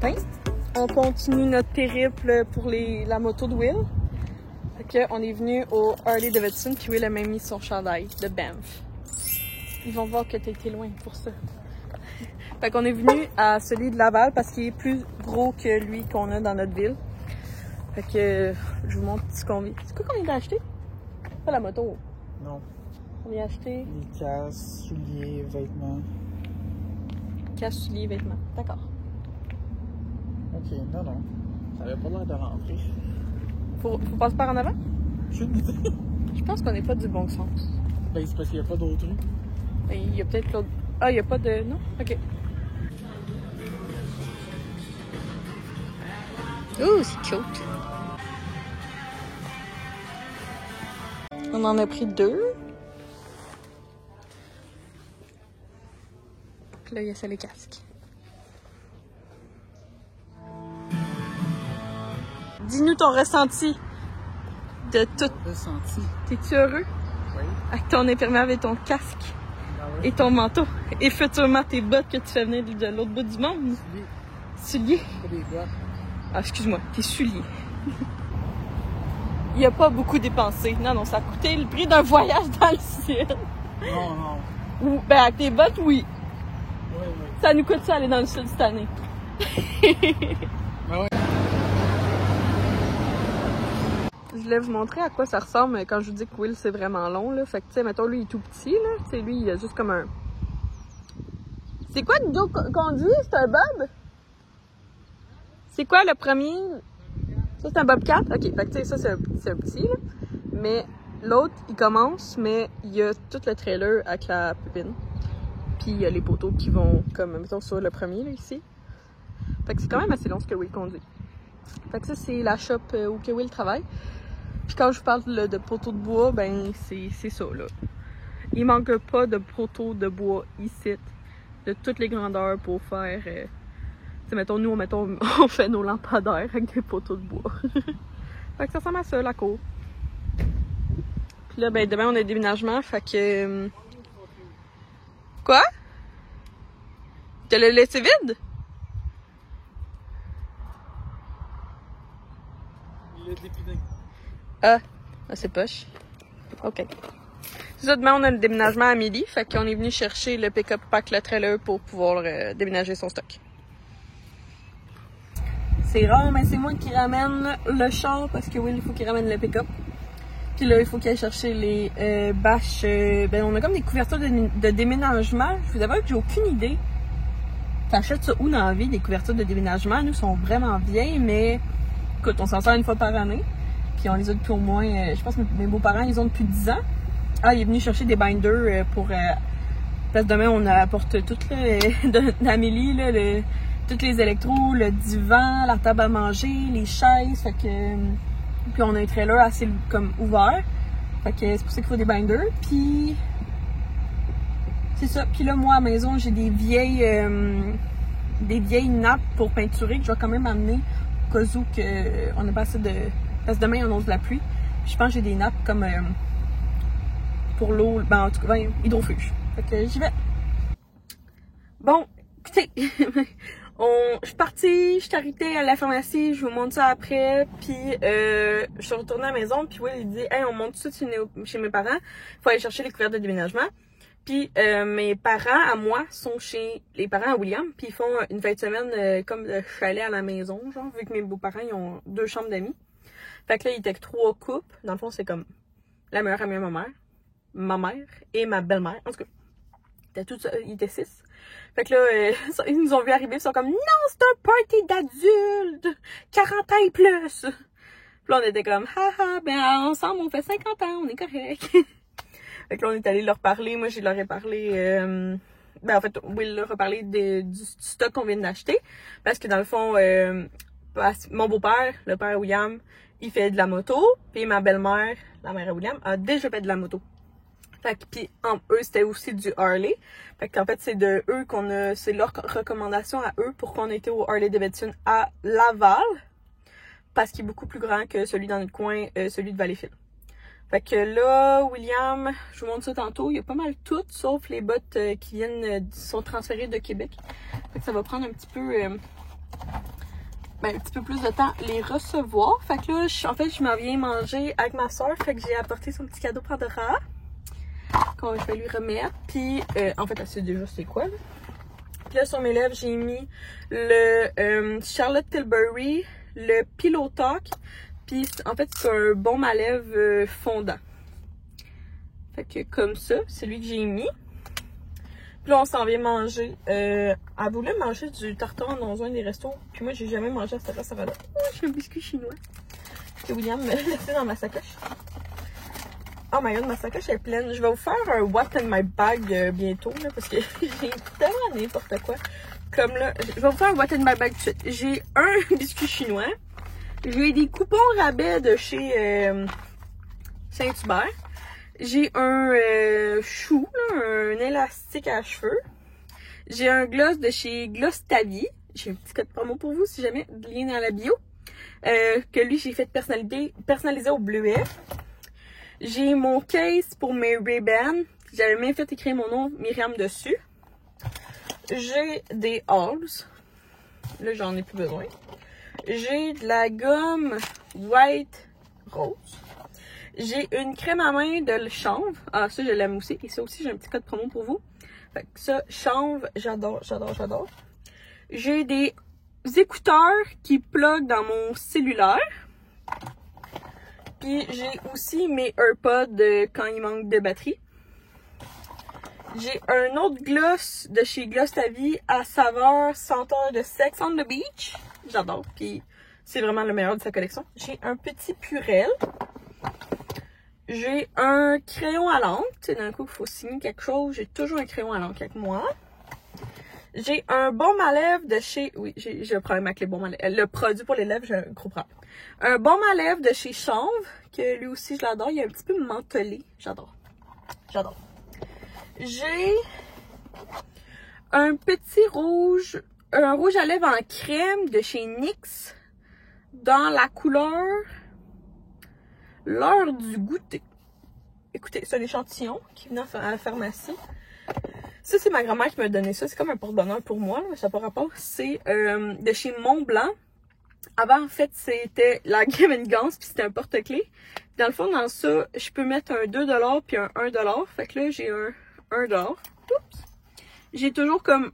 matin. On continue notre périple pour la moto de Will. Fait que on est venu au Harley Davidson, puis Will a même mis son chandail de Banff. Ils vont voir que t'as été loin pour ça. Fait qu'on est venu à celui de Laval parce qu'il est plus gros que lui qu'on a dans notre ville. Fait que je vous montre ce qu'on vit. C'est quoi qu'on vient d'acheter? Pas la moto. Non. On vient acheter Les casques, souliers, vêtements. casque, souliers, vêtements. D'accord. Ok, non. Ça avait pas l'air de rentrer. Faut passer par en avant? Aucune idée. Je pense qu'on n'est pas du bon sens. Ben, c'est parce qu'il n'y a pas d'autres rues. Il y a peut-être l'autre. Ah, il n'y a pas de. Non? Ok. Ouh, c'est cute. On en a pris 2. Puis là, il y a ça les casques. Dis-nous ton ressenti de tout. Ressenti. T'es-tu heureux? Oui. Avec ton imperméable et ton casque Ah oui. et ton manteau. Et futurement tes bottes que tu fais venir de l'autre bout du monde. Souliers. Pas des bottes. Ah, excuse-moi, tes souliers. Il a pas beaucoup dépensé. Non, ça a coûté le prix d'un voyage dans le sud. Non. Ou, ben, avec tes bottes, oui. Oui. Ça nous coûte ça aller dans le sud cette année. Ah ouais. Je voulais vous montrer à quoi ça ressemble quand je vous dis que Will, c'est vraiment long, là. Fait que, tu sais, mettons, lui, il est tout petit, là. Tu sais, lui, il a juste comme un... C'est quoi que Joe conduit? C'est un Bob? C'est quoi le premier? Ça, c'est un Bobcat? Ok, fait que, tu sais, ça, c'est un petit, là. Mais l'autre, il commence, mais il y a tout le trailer avec la pépine. Puis il y a les poteaux qui vont, comme, mettons, sur le premier, là, ici. Fait que c'est quand même assez long ce que Will conduit. Fait que ça, c'est la shop où que Will travaille. Puis quand je vous parle de poteaux de bois, ben c'est ça, là. Il manque pas de poteaux de bois ici, de toutes les grandeurs pour faire... tu sais, mettons, nous, on fait nos lampadaires avec des poteaux de bois. Fait que ça ressemble à ça, la cour. Puis là, ben demain, on a le déménagement, fait que... Quoi? Tu l'as laissé vide? Il est dépidé. Ah, c'est poche. OK. C'est ça, demain, on a le déménagement à midi. Fait qu'on est venu chercher le pick-up pack, le trailer pour pouvoir déménager son stock. C'est rare, mais c'est moi qui ramène le char parce que Will, il faut qu'il ramène le pick-up. Puis là, il faut qu'il aille chercher les bâches. Ben, on a comme des couvertures de déménagement. Je vous avoue que j'ai aucune idée. T'achètes ça où dans la vie, des couvertures de déménagement? Nous, sont vraiment vieilles, mais écoute, on s'en sert une fois par année. Puis on les a depuis au moins, je pense que mes beaux-parents, ils ont depuis 10 ans. Ah, il est venu chercher des binders pour... parce que demain, on apporte tout d'Amélie, là, tous les électros, le divan, la table à manger, les chaises. Fait que... Puis on a un trailer assez comme ouvert. Fait que c'est pour ça qu'il faut des binders. Puis... C'est ça. Puis là, moi, à la maison, j'ai des vieilles nappes pour peinturer que je vais quand même amener au cas où on n'a pas assez de... Parce que demain, il annonce de la pluie. Puis je pense que j'ai des nappes comme pour l'eau, ben en tout cas, ben, hydrofuge. Fait que j'y vais. Bon, écoutez, je suis partie, je suis arrêtée à la pharmacie, je vous montre ça après. Puis je suis retournée à la maison, puis Will, il dit « Hey, on monte tout de suite chez mes parents. Il faut aller chercher les couvertes de déménagement. » Puis mes parents, à moi, sont chez les parents à William. Puis ils font une fin de semaine comme de chalet à la maison, genre, vu que mes beaux-parents, ils ont 2 chambres d'amis. Fait que là, il était que 3 couples. Dans le fond, c'est comme la meilleure amie à ma mère et ma belle-mère. En tout cas, ils étaient 6. Fait que là, ils nous ont vu arriver, ils sont comme « Non, c'est un party d'adultes! 40 ans et plus! » Puis là, on était comme « Haha, ben ensemble, on fait 50 ans, on est correct! » Fait que là, on est allé leur parler. Moi, je leur ai parlé... ben en fait, Will leur a parlé du stock qu'on vient d'acheter. Parce que dans le fond, mon beau-père, le père William, il fait de la moto. Puis ma belle-mère, la mère à William, a déjà fait de la moto. Fait que, puis eux, c'était aussi du Harley. Fait qu'en fait, c'est de eux c'est leur recommandation à eux pour qu'on ait été au Harley Davidson à Laval. Parce qu'il est beaucoup plus grand que celui dans notre coin, celui de Valleyfield. Fait que là, William, je vous montre ça tantôt, il y a pas mal tout, sauf les bottes qui sont transférées de Québec. Fait que ça va prendre un petit peu un petit peu plus de temps les recevoir. Fait que là, en fait, je m'en viens manger avec ma soeur. Fait que j'ai apporté son petit cadeau Pandora. Qu'on je vais lui remettre. Puis, en fait, elle sait déjà c'est quoi, là. Puis là, sur mes lèvres, j'ai mis le Charlotte Tilbury, le Pillow Talk. Puis, en fait, c'est un baume à lèvres fondant. Fait que comme ça, c'est lui que j'ai mis. Puis là, on s'en vient manger. Elle voulait manger du tartare dans un des restos. Puis moi, j'ai jamais mangé à cette restaurant-là. Oh, j'ai un biscuit chinois que William m'a laissé dans ma sacoche. Oh my god, ma sacoche est pleine. Je vais vous faire un What in my bag bientôt, là, parce que j'ai tellement n'importe quoi. Comme là, je vais vous faire un What in my bag tout de suite. J'ai un biscuit chinois. J'ai des coupons rabais de chez Saint-Hubert. J'ai un chou, là, un élastique à cheveux. J'ai un gloss de chez Gloss Ta Vie. J'ai un petit code promo pour vous si jamais, lien dans la bio. Que lui, j'ai fait personnaliser au bleuet. J'ai mon case pour mes Ray-Ban. J'avais même fait écrire mon nom Myriam dessus. J'ai des Halls. Là, j'en ai plus besoin. J'ai de la gomme White Rose. J'ai une crème à main de chanvre. Ah, ça, je l'aime aussi. Et ça aussi, j'ai un petit code promo pour vous. Fait que ça, chanvre, j'adore, j'adore, j'adore. J'ai des écouteurs qui plug dans mon cellulaire. Puis j'ai aussi mes AirPods quand il manque de batterie. J'ai un autre gloss de chez Gloss Ta Vie à saveur senteur de Sex on the Beach. J'adore. Puis c'est vraiment le meilleur de sa collection. J'ai un petit Purell. J'ai un crayon à l'encre. Tu sais, d'un coup, il faut signer quelque chose. J'ai toujours un crayon à l'encre avec moi. J'ai un baume à lèvres de chez... Oui, j'ai un problème avec les baumes à lèvres. Le produit pour les lèvres, j'ai un gros problème. Un baume à lèvres de chez Chanvre, que lui aussi, je l'adore. Il est un petit peu mentholé. J'adore. J'adore. J'ai un petit rouge... Un rouge à lèvres en crème de chez NYX. Dans la couleur... L'heure du goûter. Écoutez, c'est un échantillon qui venait à la pharmacie. Ça, c'est ma grand-mère qui m'a donné ça. C'est comme un porte-bonheur pour moi, mais ça n'a pas rapport. C'est de chez Montblanc. Avant, en fait, c'était la Game & Gans, puis c'était un porte-clés. Dans le fond, dans ça, je peux mettre un 2$ puis un 1$. Fait que là, j'ai un 1$. Oups! J'ai toujours comme...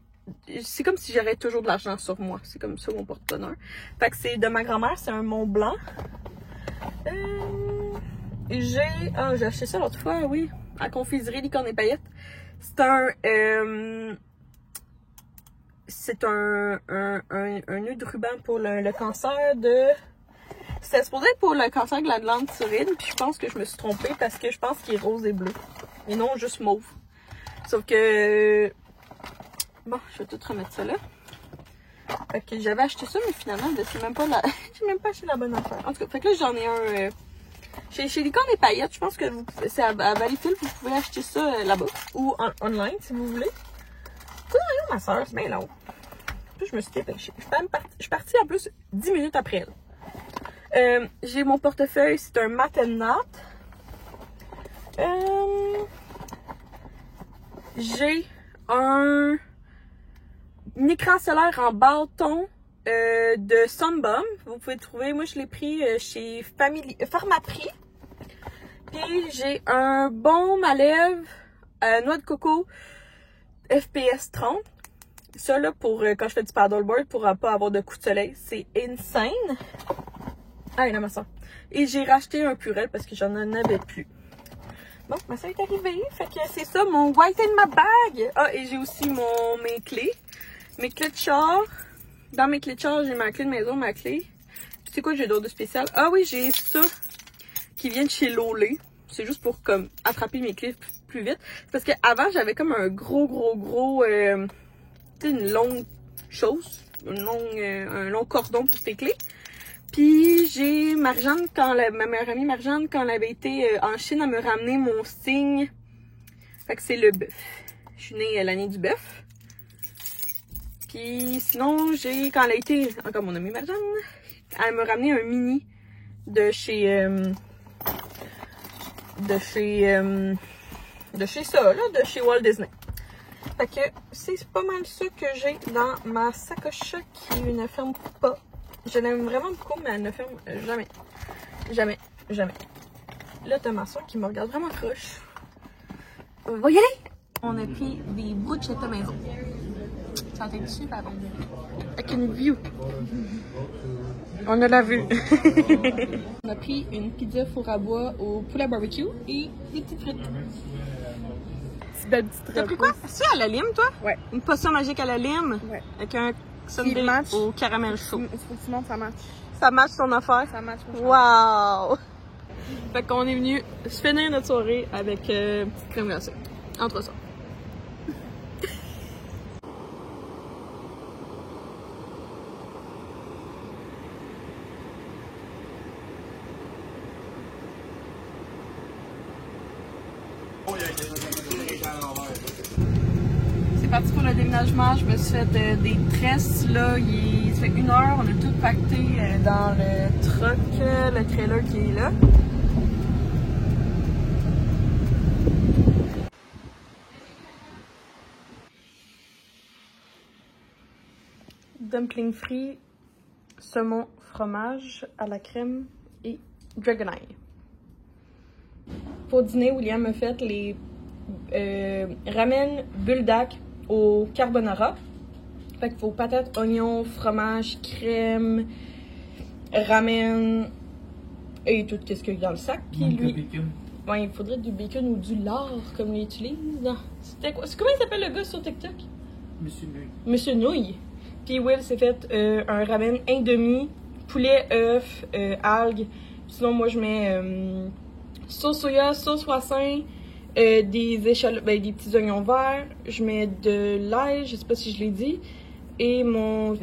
C'est comme si j'aurais toujours de l'argent sur moi. C'est comme ça, mon porte-bonheur. Fait que c'est de ma grand-mère, c'est un Montblanc. J'ai acheté ça l'autre fois, oui, à Confiserie Licorne et Paillettes. C'est un nœud de ruban pour le cancer de... C'était supposé être pour le cancer de la glande thyroïde, puis je pense que je me suis trompée parce que je pense qu'il est rose et bleu. Et non juste mauve. Sauf que... Bon, je vais tout remettre ça là. Fait que j'avais acheté ça, mais finalement, c'est même pas la... J'ai même pas acheté la bonne affaire. En tout cas, fait que là, j'en ai un... Chez Licorne et Paillettes, je pense que c'est à Valleyfield, vous pouvez acheter ça là-bas. Ou online, si vous voulez. Tout dans ma soeur, c'est bien long. Puis je me suis dépêchée. Je suis partie en plus 10 minutes après elle. J'ai mon portefeuille, c'est un Mat & Nat. J'ai un écran solaire en bâton de Sunbum. Vous pouvez trouver, moi je l'ai pris chez Pharmaprix. Puis j'ai un baume à lèvres noix de coco FPS 30. Ça là pour quand je fais du paddleboard pour pas avoir de coups de soleil. C'est insane. Ah, il a ma soeur. Et j'ai racheté un Purell parce que j'en avais plus. Bon, ma soeur est arrivée. Fait que c'est ça mon White in my bag. Ah, et j'ai aussi mes clés. Mes clés de char. Dans mes clés de char, j'ai ma clé de maison, ma clé. C'est quoi j'ai d'autre de spécial? Ah oui, j'ai ça qui vient de chez Lolé. C'est juste pour comme attraper mes clés plus vite. Parce qu'avant, j'avais comme un gros, tu sais, une longue chose. Un long cordon pour tes clés. Puis j'ai Marjane, ma meilleure amie Marjane, quand elle avait été en Chine, elle me ramener mon signe. Fait que c'est le bœuf. Je suis née l'année du bœuf. Puis sinon, quand elle a été, encore mon amie Marjane, elle m'a ramené un mini de chez ça, là, de chez Walt Disney. Fait que c'est pas mal ça que j'ai dans ma sacoche qui ne ferme pas. Je l'aime vraiment beaucoup, mais elle ne ferme jamais. Jamais. Jamais. Là, t'as ma soeur qui me regarde vraiment croche. On va y aller! On a pris des bruschetta maison. Ça a été super bon. Avec une view. On a la vue. On a pris une pizza four à bois au poulet barbecue et des petites frites. T'as pris quoi? C'est à la lime, toi? Ouais. Une potion magique à la lime? Ouais. Avec un sundae au caramel chaud. Il faut que tu montres, ça match. Ça match ton affaire? Ça match. Wow! Fait qu'on est venu se finir notre soirée avec une petite crème glacée. Entre ça. C'est parti pour le déménagement. Je me suis fait des tresses. Là, ça fait 1 heure. On a tout pacté dans le truck, le trailer qui est là. Dumpling frits, saumon, fromage à la crème et dragon eye. Pour dîner, William m'a fait les ramen buldak au carbonara. Fait qu'il faut patates, oignons, fromage, crème, ramen et tout ce qu'il y a dans le sac. Puis lui, ouais, il faudrait du bacon ou du lard comme il utilise. C'était quoi? Comment il s'appelle le gars sur TikTok? Monsieur Nouille. Monsieur Nouille. Puis Will s'est fait un ramen indomie, poulet, œuf, algues. Sinon, moi, je mets sauce soya, sauce poisson, des échalotes, ben, des petits oignons verts. Je mets de l'ail, je sais pas si je l'ai dit. Et mon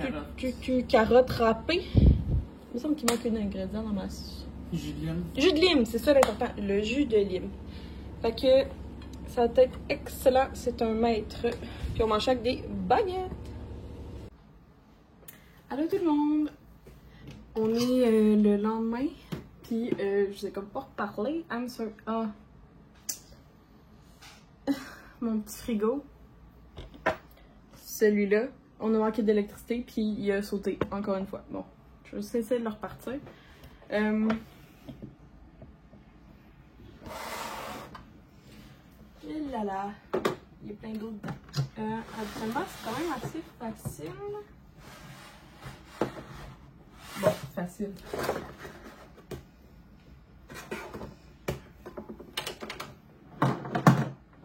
carotte râpée. Il me semble qu'il manque un ingrédient dans ma sauce. Jus de lime. Jus de lime, c'est ça l'important. Le jus de lime. Fait que ça va être excellent. C'est un maître. Puis on mange avec des baguettes. Allô tout le monde! On est le lendemain, puis je vous ai comme pas reparlé. Mon petit frigo. Celui-là. On a manqué d'électricité, puis il a sauté encore une fois. Bon, je vais essayer de le repartir. Là là, il y a plein d'eau dedans. Habituellement, c'est quand même assez facile. Bon, facile.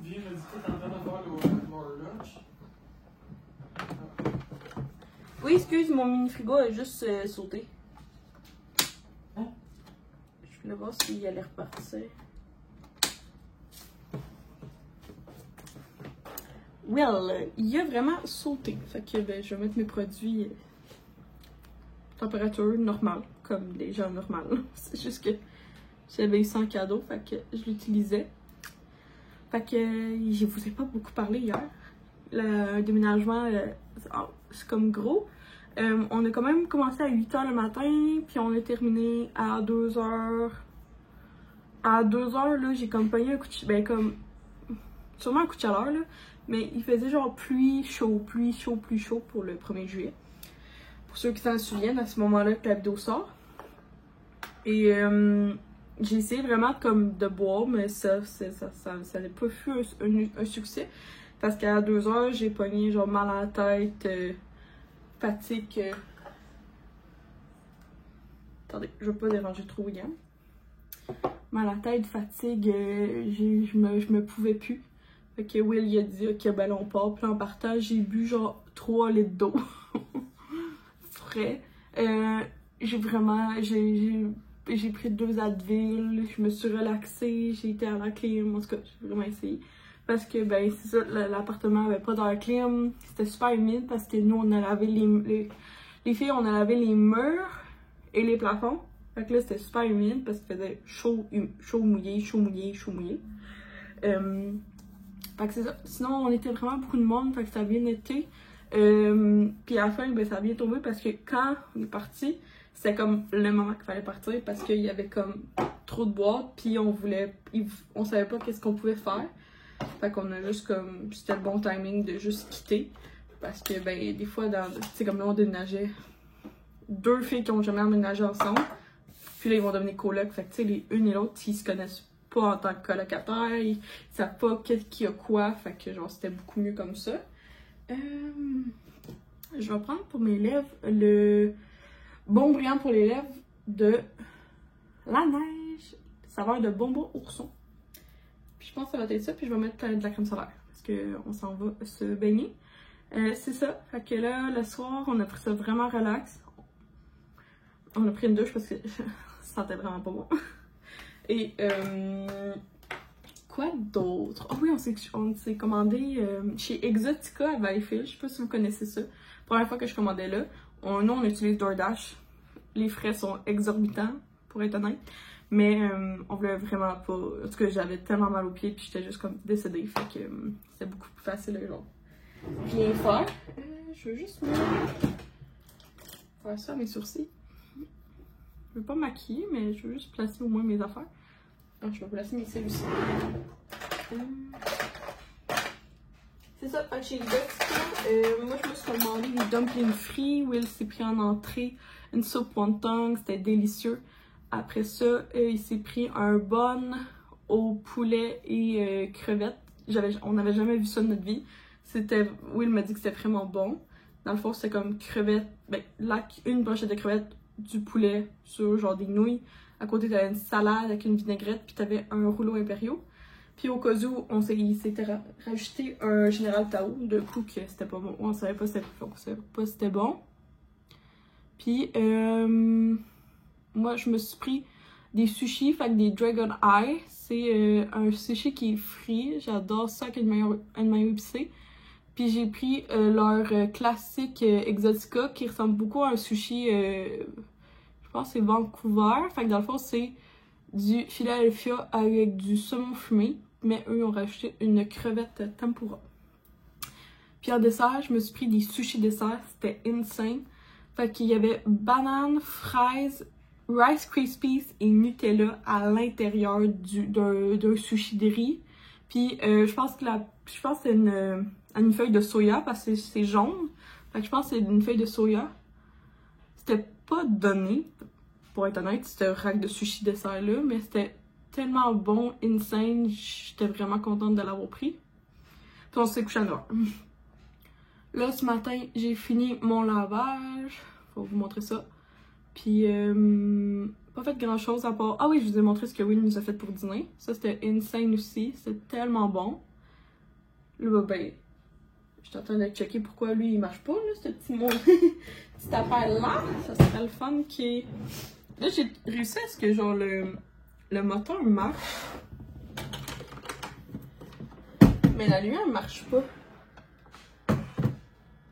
Viens me dire que t'es en train de faire l'horloge. Oui, excuse, mon mini frigo a juste sauté. Hein? Je voulais voir s'il allait repartir. Well, il a vraiment sauté. Fait que ben, je vais mettre mes produits température normale, comme les gens normales. C'est juste que j'avais eu ça en cadeau, fait que je l'utilisais. Fait que je vous ai pas beaucoup parlé hier. Le déménagement, c'est comme gros. On a quand même commencé à 8h le matin, puis on a terminé à 2h. À 2h, là, j'ai comme pogné un coup de... Ben, comme... Sûrement un coup de chaleur, là. Mais il faisait genre pluie chaud pour le 1er juillet. Pour ceux qui s'en souviennent, à ce moment-là que la vidéo sort. Et j'ai essayé vraiment comme de boire, mais ça n'a pas eu un succès. Parce qu'à 2h, j'ai pogné genre mal à la tête, fatigue. Attendez, je veux pas déranger trop William. Mal à la tête, fatigue, je me pouvais plus. Fait que Will, il a dit, ok, ben là, on part. Puis en partant, j'ai bu genre 3 litres d'eau. Frais. J'ai pris 2 Advil, je me suis relaxée, j'ai été à la clim, en tout cas, j'ai vraiment essayé. Parce que, ben, c'est ça, l'appartement avait pas d'air clim, c'était super humide parce que nous, on a lavé les filles, on a lavé les murs et les plafonds. Fait que là, c'était super humide parce qu'il faisait chaud, mouillé. Fait que c'est ça. Sinon, on était vraiment beaucoup de monde, fait que ça a bien été. Puis à la fin, ben, ça a bien tombé parce que quand on est parti, c'était comme le moment qu'il fallait partir parce qu'il y avait comme trop de boîtes, puis on savait pas qu'est-ce qu'on pouvait faire. Fait qu'on a juste comme, c'était le bon timing de juste quitter. Parce que ben des fois, tu sais, comme là on déménageait 2 filles qui ont jamais emménagé ensemble. Puis là, ils vont devenir coloc. Fait que, tu sais, les une et l'autre, ils se connaissent pas en tant que colocataires. Ils savent pas qui a quoi. Fait que, genre, c'était beaucoup mieux comme ça. Je vais prendre pour mes lèvres le Baume brillant pour les lèvres de La Neige. Saveur de bonbon ourson. Puis je pense que ça va être ça. Puis je vais mettre de la crème solaire. Parce qu'on s'en va se baigner. C'est ça. Fait que là, le soir, on a pris ça vraiment relax. On a pris une douche parce que je sentais vraiment pas bon. Et quoi d'autre? Oh oui, on s'est commandé chez Exotica à Valleyfield. Je sais pas si vous connaissez ça. Première fois que je commandais là. Nous, on utilise DoorDash. Les frais sont exorbitants, pour être honnête. Mais on voulait vraiment pas. En tout cas, j'avais tellement mal aux pieds puis j'étais juste comme décédée. Fait que c'était beaucoup plus facile genre. Bien faire. Je veux juste faire ça à mes sourcils. Je veux pas maquiller, mais je veux juste placer au moins mes affaires. Alors, je vais placer mes cils aussi. C'est ça, chez Exotica. Moi, je me suis commandé des dumplings frits. Will s'est pris en entrée une soupe wonton. C'était délicieux. Après ça, il s'est pris un bun au poulet et crevettes. On n'avait jamais vu ça de notre vie. Will m'a dit que c'était vraiment bon. Dans le fond, c'était comme crevettes. Ben, là, une brochette de crevettes, du poulet sur genre des nouilles. À côté, t'avais une salade avec une vinaigrette, puis t'avais un rouleau impériaux. Puis au cas où, il s'était rajouté un Général Tao, de coup que c'était pas bon. On savait pas si c'était bon. Puis, moi, je me suis pris des sushis, fait que des Dragon Eye. C'est un sushi qui est frit. J'adore ça avec une mayo épicée. Puis j'ai pris leur classique Exotica qui ressemble beaucoup à un sushi, je pense que c'est Vancouver. Fait que dans le fond, c'est du Philadelphia avec du saumon fumé. Mais eux ont rajouté une crevette tempura. Puis en dessert, je me suis pris des sushis dessert. C'était insane. Fait qu'il y avait banane, fraises, Rice Krispies et Nutella à l'intérieur d'un sushi de riz. Puis je pense que c'est une feuille de soya parce que c'est jaune. Fait que je pense que c'est une feuille de soya. C'était pas donné, pour être honnête, ce rack de sushi dessert là, mais c'était tellement bon, insane. J'étais vraiment contente de l'avoir pris. Puis on s'est couché à 9h. Là, ce matin, j'ai fini mon lavage. Faut vous montrer ça. Puis, pas fait grand chose à part. Ah oui, je vous ai montré ce que Will nous a fait pour dîner. Ça, c'était insane aussi. C'était tellement bon. Là, ben, je suis en train de checker pourquoi lui il marche pas, là, ce petite affaire-là. Ça serait le fun qui est. Là, j'ai réussi à ce que, genre, le moteur marche. Mais la lumière marche pas.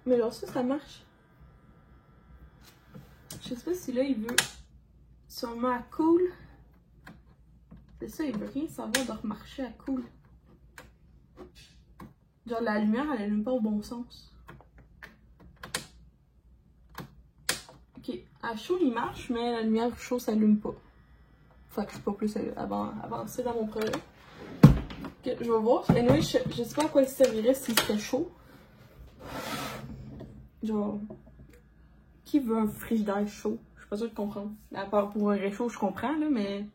Mais genre, ça marche. Je sais pas si là, il veut. Si on met à cool. C'est ça, il veut rien savoir de remarcher à cool. Genre, la lumière, elle allume pas au bon sens. Ok, à chaud, il marche, mais la lumière chaud, ça allume pas. Fait que je sais pas plus avancer dans mon projet. Ok, je vais voir. Anyway, je sais pas à quoi il servirait s'il serait chaud. Genre, qui veut un frigidaire chaud? Je suis pas sûre de comprendre. À part pour un réchaud, je comprends, là, mais.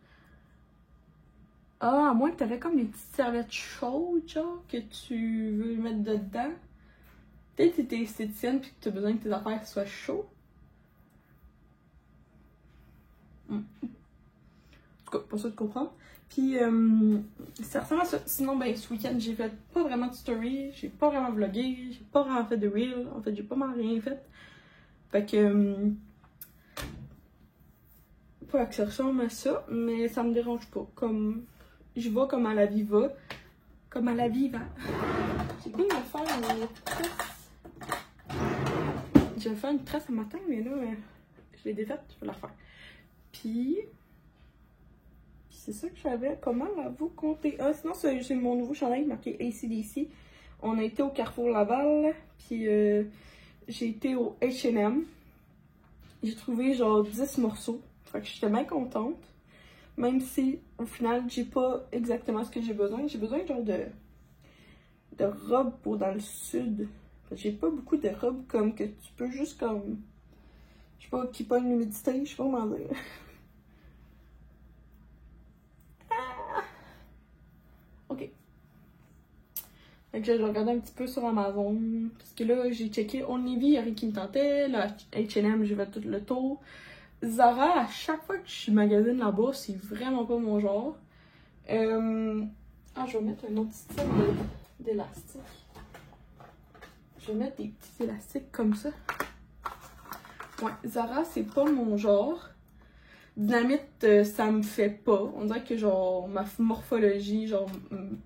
Ah, à moins que t'avais comme des petites serviettes chaudes, genre, que tu veux mettre dedans. Peut-être que t'es esthéticienne pis que t'as besoin que tes affaires soient chaudes. En tout cas, pas sûr de comprendre. Puis, ça ressemble à ça. Sinon, ben, ce week-end, j'ai fait pas vraiment de story, j'ai pas vraiment vlogué, j'ai pas vraiment fait de reel. En fait, j'ai pas mal rien fait. Fait que, pas que ça ressemble à ça, mais ça me dérange pas. Comme, je vais comme à la vie va. Comme à la vie va. J'ai bien à faire une tresse. J'ai fait une tresse ce matin, mais là, je l'ai défaite, je vais la refaire. Puis c'est ça que j'avais. Comment vous compter? Ah, sinon, c'est mon nouveau chandail marqué AC/DC. On a été au Carrefour Laval, puis j'ai été au H&M. J'ai trouvé genre 10 morceaux. Fait que j'étais bien contente. Même si, au final, j'ai pas exactement ce que j'ai besoin. J'ai besoin genre de robes pour dans le sud. J'ai pas beaucoup de robes comme que tu peux juste comme Je sais pas, qui pogne l'humidité, je sais pas comment dire. Ok. Fait que je regardais un petit peu sur Amazon. Parce que là, j'ai checké Only, il y a rien qui me tentait. Là, H&M, j'ai fait tout le tour. Zara, à chaque fois que je suis magasine là-bas, c'est vraiment pas mon genre. Ah, je vais mettre un autre style d'élastique. Je vais mettre des petits élastiques comme ça. Ouais, Zara, c'est pas mon genre. Dynamite, ça me fait pas. On dirait que genre ma morphologie genre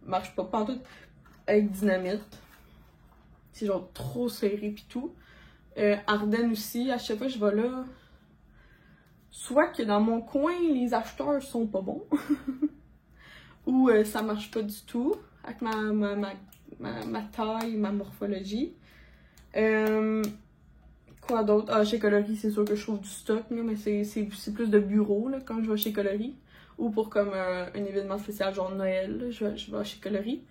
marche pas pantoute avec Dynamite. C'est genre trop serré pis tout. Ardennes aussi, à chaque fois que je vais là, soit que dans mon coin les acheteurs sont pas bons, ou ça marche pas du tout avec ma taille, ma morphologie. Quoi d'autre? Ah, chez Coloris, c'est sûr que je trouve du stock, là, mais c'est plus de bureau là, quand je vais chez Coloris. Ou pour comme un événement spécial, genre Noël, là, je vais chez Coloris.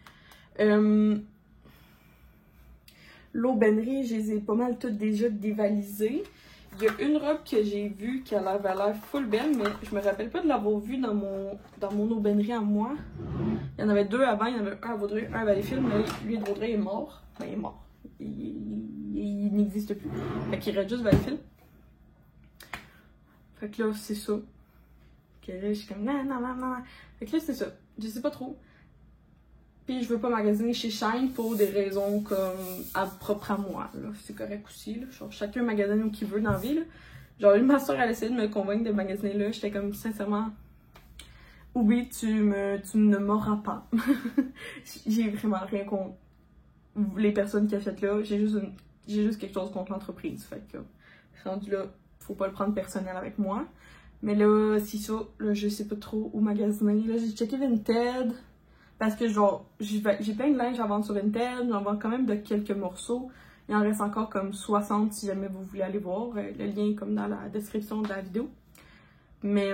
L'aubainerie, je les ai pas mal toutes déjà dévalisées. Il y a une robe que j'ai vue qui avait l'air full belle, mais je me rappelle pas de l'avoir vue dans mon aubainerie à moi. Il y en avait deux avant, il y en avait un à Vaudreuil, un à Valleyfield, mais lui de Vaudreuil est mort. Ben, il est mort. Il n'existe plus. Fait qu'il reste juste Valleyfield. Fait que là, c'est ça. Fait que là, je suis comme non. Fait que là, c'est ça. Je sais pas trop. Puis je veux pas magasiner chez Shine pour des raisons comme propres à moi. C'est correct aussi. Là. Genre, chacun magasine où qu'il veut dans la vie. Là. Genre, ma soeur, elle essayé de me convaincre de magasiner là. J'étais comme, sincèrement, oublie, tu ne m'auras pas. J'ai vraiment rien contre les personnes qui achètent là. J'ai juste quelque chose contre l'entreprise. Fait que, rendu là, faut pas le prendre personnel avec moi. Mais là, c'est ça. Là, je sais pas trop où magasiner. Là, j'ai checké Vinted. Parce que genre, j'ai plein de linge à vendre sur Vinted, j'en vends quand même de quelques morceaux. Il en reste encore comme 60 si jamais vous voulez aller voir. Le lien est comme dans la description de la vidéo. Mais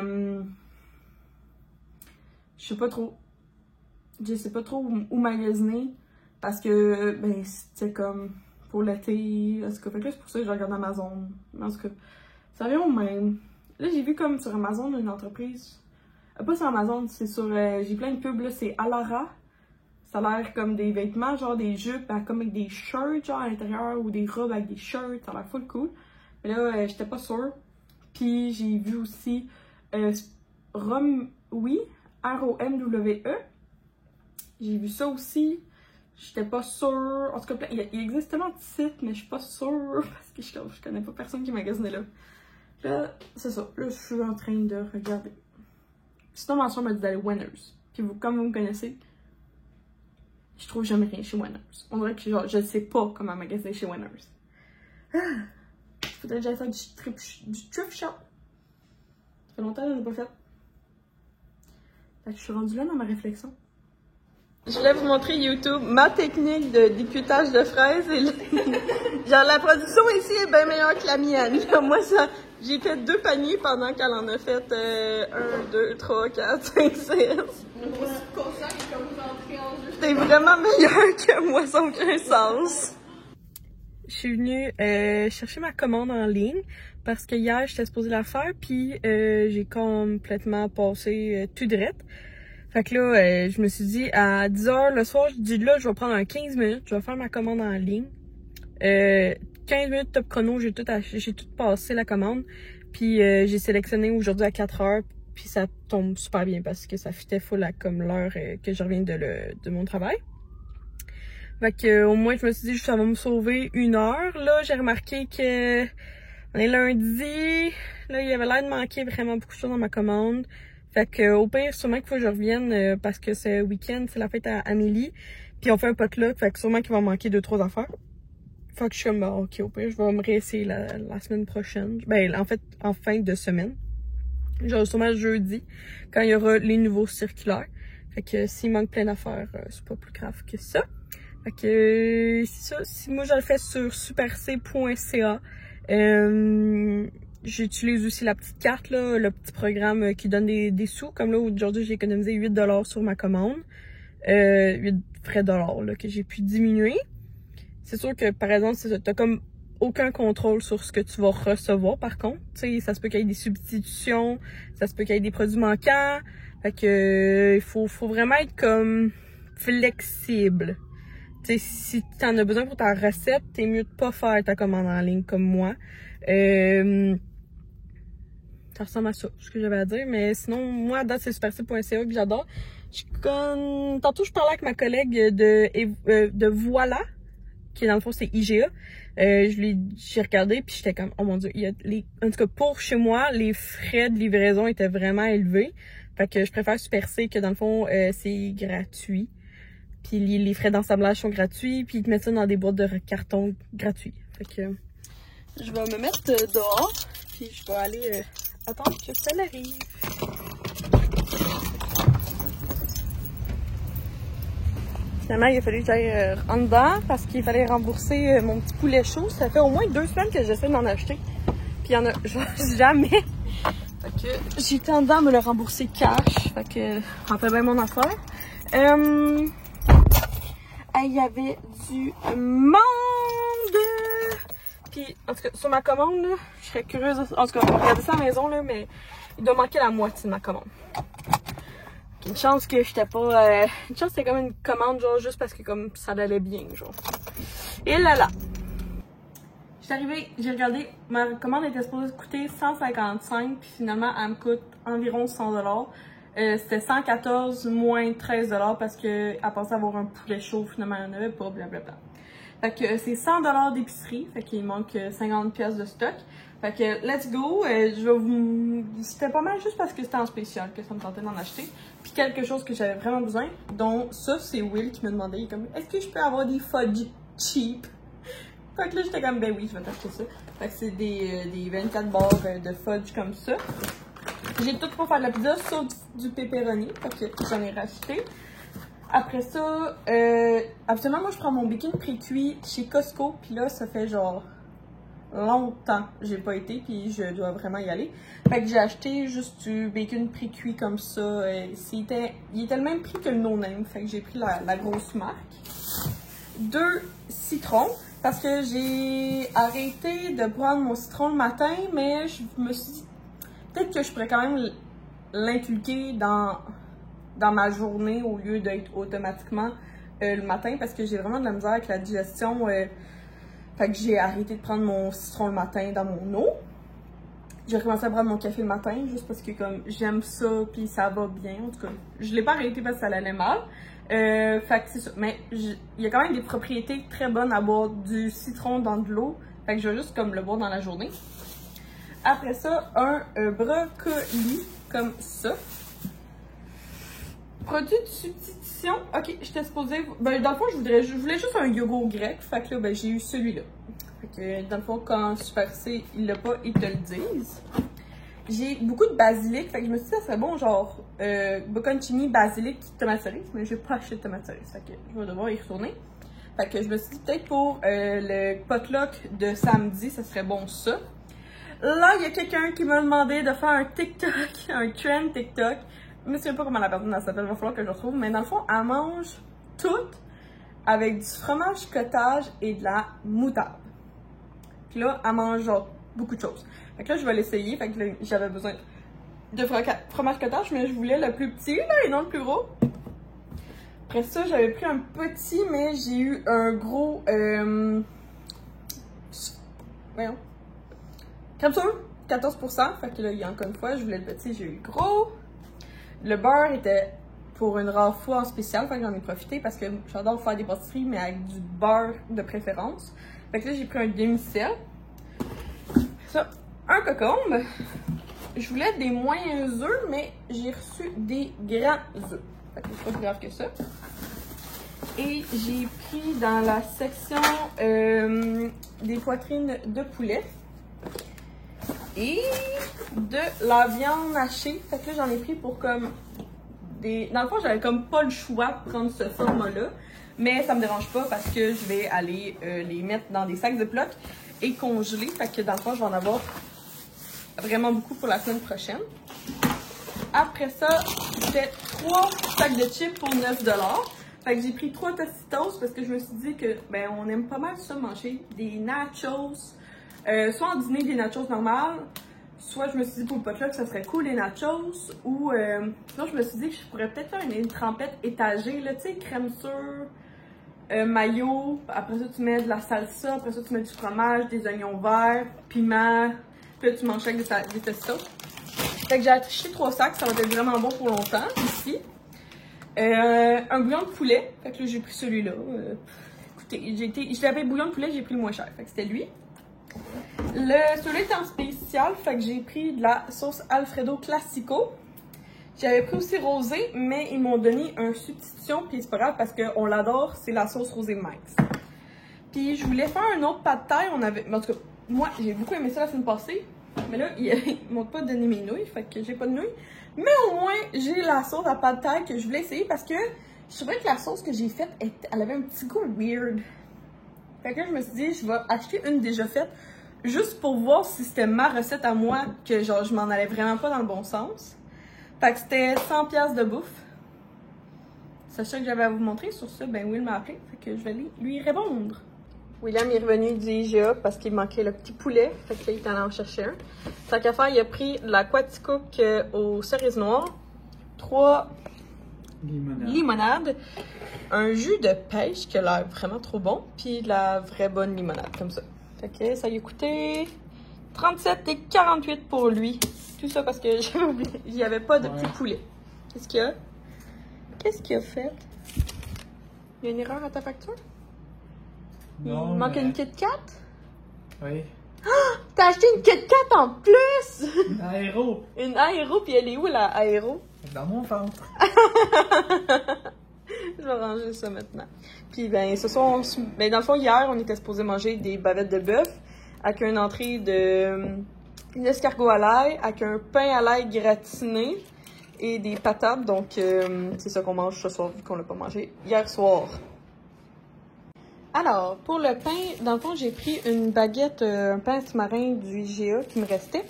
je sais pas trop. Je sais pas trop où magasiner. Parce que ben c'était comme pour l'été. En tout cas, fait que c'est pour ça que je regarde Amazon. En tout cas, ça revient au même. Là, j'ai vu comme sur Amazon une entreprise. Pas sur Amazon, c'est sur. J'ai plein de pubs là, c'est Alara. Ça a l'air comme des vêtements, genre des jupes, comme avec des shirts genre à l'intérieur ou des robes avec des shirts. Ça a l'air full cool. Mais là, j'étais pas sûre. Puis j'ai vu aussi Romwe, R-O-M-W-E. J'ai vu ça aussi. J'étais pas sûre. En tout cas, il existe tellement de sites, mais je suis pas sûre parce que je connais pas personne qui magasinait là. Là, c'est ça. Là, je suis en train de regarder. Sinon, ma soeur m'a dit d'aller Winners. Puis vous, comme vous me connaissez, je trouve jamais rien chez Winners. On dirait que genre, je ne sais pas comment magasiner chez Winners. Faudrait que j'aille faire du thrift shop. Ça fait longtemps que je n'ai pas fait. Fait que je suis rendue là dans ma réflexion. Je voulais vous montrer YouTube, ma technique de décutage de fraises. Et genre, la production ici est bien meilleure que la mienne. Moi, ça, j'ai fait 2 paniers pendant qu'elle en a fait 1, 2, 3, 4, 5, 6. T'es vraiment meilleur que moi, ça n'a aucun sens. Je suis venue chercher ma commande en ligne parce que hier, j'étais supposée la faire, puis j'ai complètement passé tout direct. Fait que là, je me suis dit, à 10h le soir, je dis là, je vais prendre un 15 minutes, je vais faire ma commande en ligne. 15 minutes top chrono, j'ai tout passé la commande. Puis j'ai sélectionné aujourd'hui à 4h, puis ça tombe super bien parce que ça fitait full à comme l'heure que je reviens de mon travail. Fait que au moins, je me suis dit, ça va me sauver 1 heure. Là, j'ai remarqué que on est lundi. Là, il y avait l'air de manquer vraiment beaucoup de choses dans ma commande. Fait que au pire, sûrement qu'il faut que je revienne parce que ce week-end, c'est la fête à Amélie. Puis on fait un potluck, fait que sûrement qu'il va manquer 2-3 affaires. Fait que je suis comme, bah, ok, au pire, je vais me réessayer la semaine prochaine. Ben, en fait, en fin de semaine. Genre sûrement jeudi, quand il y aura les nouveaux circulaires. Fait que s'il manque plein d'affaires, c'est pas plus grave que ça. Fait que c'est ça. Si moi je le fais sur superc.ca. J'utilise aussi la petite carte, là, le petit programme qui donne des sous. Comme là, aujourd'hui, j'ai économisé 8$ sur ma commande. 8 frais dollars là, que j'ai pu diminuer. C'est sûr que, par exemple, t'as comme aucun contrôle sur ce que tu vas recevoir par contre. Tu sais, ça se peut qu'il y ait des substitutions, ça se peut qu'il y ait des produits manquants. Fait que il faut vraiment être comme flexible. Tu sais, si t'en as besoin pour ta recette, t'es mieux de pas faire ta commande en ligne comme moi. Ça ressemble à ça, ce que j'avais à dire. Mais sinon, moi, à date, c'est supercible.ca que j'adore. Tantôt, je parlais avec ma collègue de Voilà, qui dans le fond, c'est IGA. J'ai regardé, puis j'étais comme, oh mon Dieu, en tout cas, pour chez moi, les frais de livraison étaient vraiment élevés. Fait que je préfère Super C que dans le fond, c'est gratuit. Puis les frais d'ensablage sont gratuits, puis ils te mettent ça dans des boîtes de carton gratuits. Fait que je vais me mettre dehors, puis je vais aller attendre que ça arrive. Finalement, il a fallu que j'aille en dedans parce qu'il fallait rembourser mon petit poulet chaud. Ça fait au moins 2 semaines que j'essaie d'en acheter. Puis il y en a genre jamais. Fait que j'ai été en dedans à me le rembourser cash. Fait que rentrais bien mon affaire. Il y avait du monde. Puis en tout cas, sur ma commande, là, je serais curieuse. En tout cas, on va regarder ça à la maison, là, mais il doit manquer la moitié de ma commande. Une chance que j'étais pas. Une chance que c'était comme une commande, genre juste parce que comme ça allait bien, genre. Et là. J'étais arrivée, j'ai regardé, ma commande était supposée coûter 155, puis finalement elle me coûte environ 100$. C'était 114 moins 13$ parce que à part avoir un poulet chaud, finalement il n'y en avait pas, blablabla. Fait que c'est 100$ d'épicerie, fait qu'il manque 50$ de stock. Fait que let's go, c'était pas mal juste parce que c'était en spécial que ça me tentait d'en acheter. Puis quelque chose que j'avais vraiment besoin, dont ça c'est Will qui me demandait, il est comme, est-ce que je peux avoir des fudge cheap? Fait que là j'étais comme, ben oui, je vais t'acheter ça. Fait que c'est des 24 barres de fudge comme ça. J'ai tout pour faire de la pizza, sauf du pepperoni, fait que j'en ai racheté. Après ça, absolument moi je prends mon bacon pré-cuit chez Costco, puis là ça fait genre longtemps j'ai pas été, puis je dois vraiment y aller. Fait que j'ai acheté juste du bacon pré-cuit comme ça. Il était le même prix que le No Name, fait que j'ai pris la grosse marque. 2 citrons, parce que j'ai arrêté de prendre mon citron le matin, mais je me suis dit peut-être que je pourrais quand même l'inculquer dans ma journée au lieu d'être automatiquement le matin, parce que j'ai vraiment de la misère avec la digestion. Fait que j'ai arrêté de prendre mon citron le matin dans mon eau. J'ai recommencé à prendre mon café le matin, juste parce que comme j'aime ça, puis ça va bien. En tout cas, je l'ai pas arrêté parce que ça allait mal. Fait que c'est ça. Mais il y a quand même des propriétés très bonnes à boire du citron dans de l'eau. Fait que je vais juste comme le boire dans la journée. Après ça, un brocoli comme ça. Produit de substitution. Ok, j'étais supposée. Ben, dans le fond, je voulais juste un yogourt grec. Fait que là, ben, j'ai eu celui-là. Fait que dans le fond, quand Super C, ils l'ont pas, ils te le disent. J'ai beaucoup de basilic. Fait que je me suis dit, ça serait bon, genre, bocconcini, basilic, tomate cerise. Mais j'ai pas acheté de tomate cerise. Fait que je vais devoir y retourner. Fait que je me suis dit, peut-être pour le potluck de samedi, ça serait bon ça. Là, il y a quelqu'un qui m'a demandé de faire un TikTok, un trend TikTok. Je me souviens pas comment la personne s'appelle, il va falloir que je le retrouve. Mais dans le fond, elle mange tout avec du fromage cottage et de la moutarde. Puis là, elle mange genre beaucoup de choses. Fait que là, je vais l'essayer. Fait que là, j'avais besoin de fromage cottage, mais je voulais le plus petit là, et non le plus gros. Après ça, j'avais pris un petit, mais j'ai eu un gros... Voyons. Crème sûre, 14%. Fait que là, il y a encore une fois, je voulais le petit, j'ai eu le gros. Le beurre était pour une rare fois en spécial, fait que j'en ai profité parce que j'adore faire des pâtisseries, mais avec du beurre de préférence. Fait que là, j'ai pris un demi-sel. Ça, un cocombe. Je voulais des moyens œufs, mais j'ai reçu des grands œufs. Fait que c'est pas plus grave que ça. Et j'ai pris dans la section des poitrines de poulet et de la viande hachée. Fait que là, j'en ai pris pour comme des... Dans le fond, j'avais comme pas le choix de prendre ce format-là. Mais ça me dérange pas parce que je vais aller les mettre dans des sacs de blocs et congeler. Fait que dans le fond, je vais en avoir vraiment beaucoup pour la semaine prochaine. Après ça, c'était 3 sacs de chips pour 9$. Fait que j'ai pris 3 Tostitos parce que je me suis dit que, ben, on aime pas mal ça manger des nachos. Soit en dîner des nachos normales, soit je me suis dit pour le potluck ça serait cool les nachos, ou sinon je me suis dit que je pourrais peut-être faire une trempette étagée, là, tu sais, crème sûre, mayo, après ça tu mets de la salsa, après ça tu mets du fromage, des oignons verts, piment, puis là tu manges avec des Tostitos. Fait que j'ai acheté 3 sacs, ça va être vraiment bon pour longtemps, ici. Un bouillon de poulet, fait que là j'ai pris celui-là. Écoutez, j'avais bouillon de poulet, j'ai pris le moins cher, fait que c'était lui. Celui-là était en spécial, fait que j'ai pris de la sauce Alfredo Classico. J'avais pris aussi rosé, mais ils m'ont donné une substitution, puis c'est pas grave parce qu'on l'adore, c'est la sauce rosé Mike's. Puis je voulais faire un autre pad thai, en tout cas, moi j'ai beaucoup aimé ça la semaine passée, mais là ils m'ont pas donné mes nouilles, fait que j'ai pas de nouilles. Mais au moins j'ai la sauce à pad thai que je voulais essayer parce que je trouvais que la sauce que j'ai faite, elle avait un petit goût weird. Fait que là, je me suis dit, je vais acheter une déjà faite, juste pour voir si c'était ma recette à moi, que genre je m'en allais vraiment pas dans le bon sens. Fait que c'était 100$ de bouffe. Sachez que j'avais à vous montrer. Sur ça, ben Will m'a appelé, fait que je vais lui répondre. William est revenu du IGA parce qu'il manquait le petit poulet, fait que là, il est allé en chercher un. Tant qu'à faire, il a pris de la Quaticook aux cerises noires, 3 limonades, un jus de pêche qui a l'air vraiment trop bon, puis de la vraie bonne limonade, comme ça. Fait que ça lui a coûté 37,48 pour lui. Tout ça parce que j'avais oublié, il n'y avait pas de petit poulet. Qu'est-ce qu'il y a? Qu'est-ce qu'il a fait? Il y a une erreur à ta facture? Non, il manque mais... une Kit Kat? Oui. T'as acheté une Kit Kat en plus! Une aéro. Une aéro, puis elle est où la aéro? Dans mon ventre. Je vais ranger ça maintenant. Puis ben, ce soir, ben, dans le fond, hier, on était supposé manger des bavettes de bœuf avec une entrée de escargot à l'ail, avec un pain à l'ail gratiné et des patates. Donc, c'est ça qu'on mange ce soir, vu qu'on l'a pas mangé hier soir. Alors, pour le pain, dans le fond, j'ai pris une baguette, un pain sous-marin du IGA qui me restait.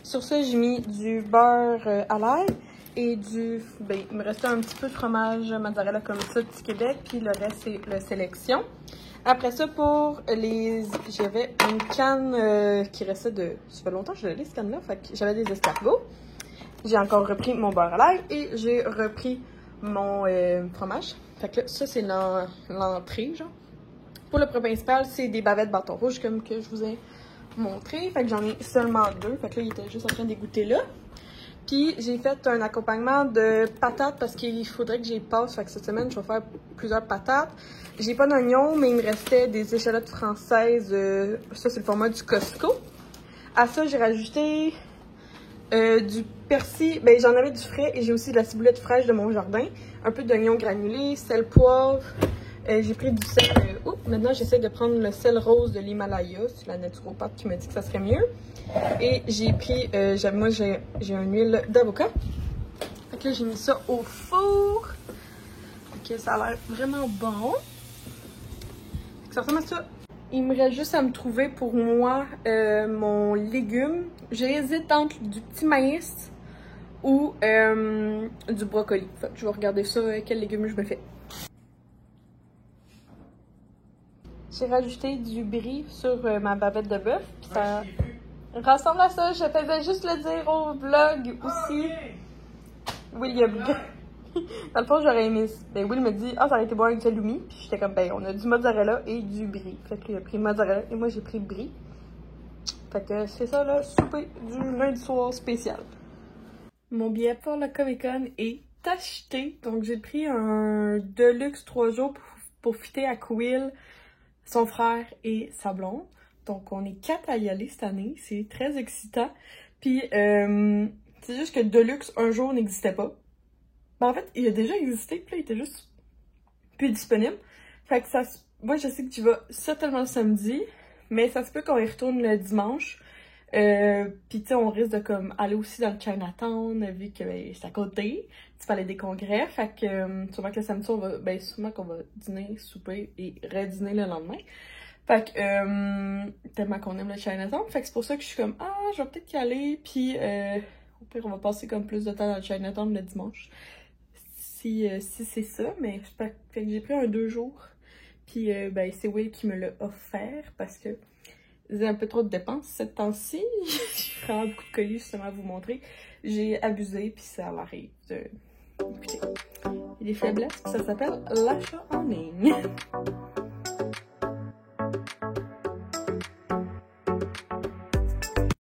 Sur ça, j'ai mis du beurre à l'ail et ben, il me restait un petit peu de fromage mozzarella comme ça, petit Québec, puis le reste, c'est le sélection. Après ça, j'avais une canne qui restait de... Ça fait longtemps que je l'ai, cette canne-là, fait que j'avais des escargots. J'ai encore repris mon beurre à l'ail et j'ai repris mon fromage. Fait que là, ça, c'est l'entrée, genre. Pour le plat principal, c'est des bavettes bâton rouge, comme que je vous ai montré. Fait que j'en ai seulement 2. Fait que là, il était juste en train d'égoutter là. Puis, j'ai fait un accompagnement de patates parce qu'il faudrait que j'y passe. Fait que cette semaine, je vais faire plusieurs patates. J'ai pas d'oignons, mais il me restait des échalotes françaises. Ça, c'est le format du Costco. À ça, j'ai rajouté du persil. Ben, j'en avais du frais et j'ai aussi de la ciboulette fraîche de mon jardin. Un peu d'oignons granulés, sel, poivre. J'ai pris du sel. Maintenant, j'essaie de prendre le sel rose de l'Himalaya. C'est la naturopathe qui m'a dit que ça serait mieux. Et j'ai pris, moi j'ai une huile d'avocat. Fait que là, j'ai mis ça au four. Fait que ça a l'air vraiment bon. Fait que ça ressemble à ça. Il me reste juste à me trouver pour moi mon légume. J'hésite entre du petit maïs ou du brocoli. Fait que je vais regarder ça, quel légume je me fais. J'ai rajouté du brie sur ma bavette de bœuf. Puis ça ressemble à ça. Je faisais juste le dire au vlog aussi. William. Dans le fond, j'aurais aimé. Ben, Will me dit, ça aurait été bon avec du halloumi. Puis j'étais comme, ben, on a du mozzarella et du brie. Fait qu'il a pris mozzarella et moi j'ai pris brie. Fait que c'est ça, là, souper du lundi soir spécial. Mon billet pour le Comic-Con est acheté. Donc j'ai pris un Deluxe 3 jours pour fitter à Will, son frère et sa blonde. Donc, on est 4 à y aller cette année. C'est très excitant. Puis, c'est juste que Deluxe, un jour, n'existait pas. Ben, en fait, il a déjà existé. Puis là, il était juste plus disponible. Fait que ça... Moi, je sais que tu vas certainement le samedi. Mais ça se peut qu'on y retourne le dimanche. Puis, tu sais, on risque de comme aller aussi dans le Chinatown, vu que ben, c'est à côté du Palais des Congrès. Fait que sûrement que le samedi, sûrement qu'on va dîner, souper et redîner le lendemain. Fait que tellement qu'on aime le Chinatown. Fait que c'est pour ça que je suis comme, je vais peut-être y aller. Puis au pire, on va passer comme plus de temps dans le Chinatown le dimanche. si c'est ça, mais fait que j'ai pris un 2 jours. Puis ben c'est Will qui me l'a offert parce que j'ai un peu trop de dépenses cette temps-ci. J'ai vraiment beaucoup de colis justement à vous montrer. J'ai abusé puis ça m'arrive de... Écoutez, il y a des faiblesses, ça s'appelle l'achat en ligne.